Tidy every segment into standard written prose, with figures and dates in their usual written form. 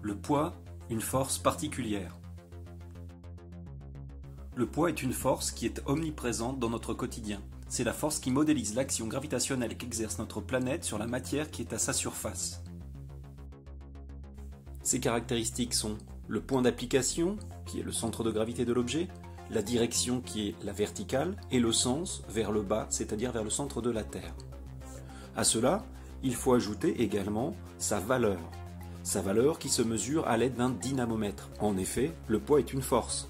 Le poids, une force particulière. Le poids est une force qui est omniprésente dans notre quotidien. C'est la force qui modélise l'action gravitationnelle qu'exerce notre planète sur la matière qui est à sa surface. Ses caractéristiques sont le point d'application, qui est le centre de gravité de l'objet, la direction qui est la verticale, et le sens vers le bas, c'est-à-dire vers le centre de la Terre. À cela, il faut ajouter également sa valeur. Sa valeur qui se mesure à l'aide d'un dynamomètre. En effet, le poids est une force.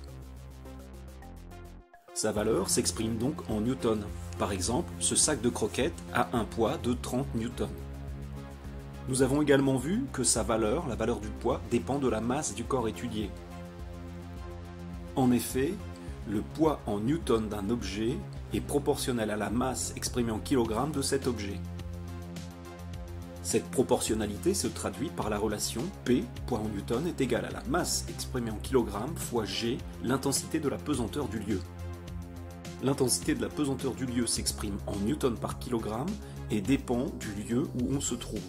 Sa valeur s'exprime donc en newtons. Par exemple, ce sac de croquettes a un poids de 30 newtons. Nous avons également vu que sa valeur, la valeur du poids, dépend de la masse du corps étudié. En effet, le poids en newtons d'un objet est proportionnel à la masse exprimée en kilogrammes de cet objet. Cette proportionnalité se traduit par la relation P, poids en newtons, est égal à la masse exprimée en kilogrammes fois G, l'intensité de la pesanteur du lieu. L'intensité de la pesanteur du lieu s'exprime en newtons par kilogramme et dépend du lieu où on se trouve.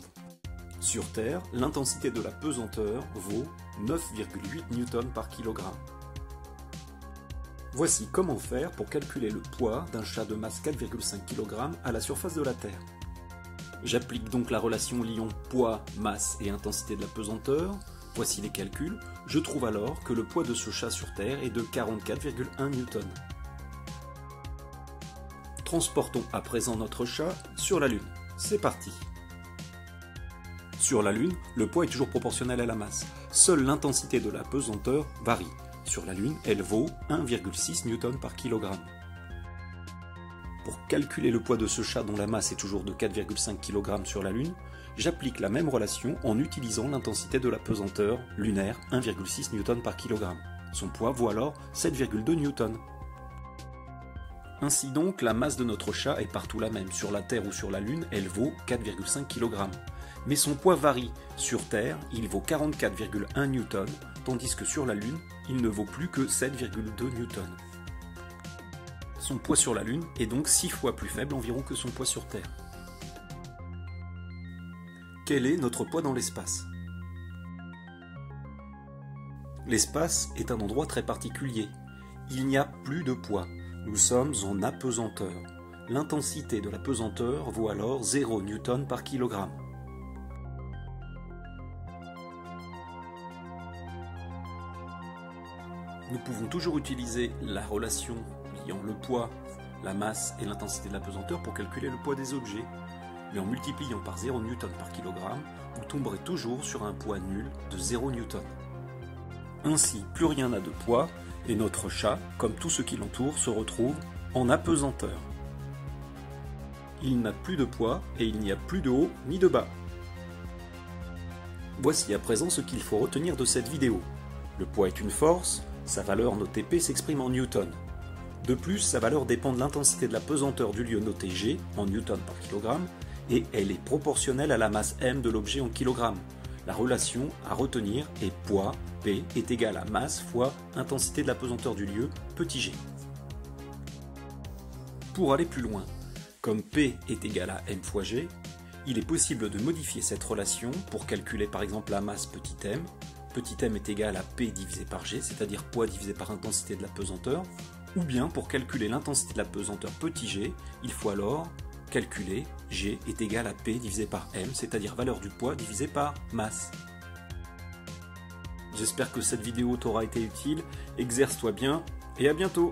Sur Terre, l'intensité de la pesanteur vaut 9,8 newtons par kilogramme. Voici comment faire pour calculer le poids d'un chat de masse 4,5 kg à la surface de la Terre. J'applique donc la relation liant poids, masse et intensité de la pesanteur. Voici les calculs. Je trouve alors que le poids de ce chat sur Terre est de 44,1 newtons. Transportons à présent notre chat sur la Lune. C'est parti. Sur la Lune, le poids est toujours proportionnel à la masse. Seule l'intensité de la pesanteur varie. Sur la Lune, elle vaut 1,6 newtons par kilogramme. Pour calculer le poids de ce chat dont la masse est toujours de 4,5 kg sur la Lune, j'applique la même relation en utilisant l'intensité de la pesanteur lunaire 1,6 newtons par kilogramme. Son poids vaut alors 7,2 newtons. Ainsi donc, la masse de notre chat est partout la même. Sur la Terre ou sur la Lune, elle vaut 4,5 kg. Mais son poids varie. Sur Terre, il vaut 44,1 newtons, tandis que sur la Lune, il ne vaut plus que 7,2 newtons. Son poids sur la Lune est donc 6 fois plus faible environ que son poids sur Terre. Quel est notre poids dans l'espace? L'espace est un endroit très particulier. Il n'y a plus de poids. Nous sommes en apesanteur. L'intensité de la pesanteur vaut alors 0 newton par kilogramme. Nous pouvons toujours utiliser la relation liant le poids, la masse et l'intensité de la pesanteur pour calculer le poids des objets. Mais en multipliant par 0 newton par kilogramme, vous tomberez toujours sur un poids nul de 0 newton. Ainsi, plus rien n'a de poids et notre chat, comme tout ce qui l'entoure, se retrouve en apesanteur. Il n'a plus de poids et il n'y a plus de haut ni de bas. Voici à présent ce qu'il faut retenir de cette vidéo. Le poids est une force. Sa valeur notée P s'exprime en newton. De plus, sa valeur dépend de l'intensité de la pesanteur du lieu noté G en newton par kilogramme et elle est proportionnelle à la masse M de l'objet en kilogrammes. La relation à retenir est poids P est égal à masse fois intensité de la pesanteur du lieu petit g. Pour aller plus loin, comme P est égal à M fois G, il est possible de modifier cette relation pour calculer par exemple la masse petit m. Petit m est égal à P divisé par G, c'est-à-dire poids divisé par intensité de la pesanteur, ou bien pour calculer l'intensité de la pesanteur petit g, il faut alors calculer G est égal à P divisé par M, c'est-à-dire valeur du poids divisé par masse. J'espère que cette vidéo t'aura été utile, exerce-toi bien et à bientôt!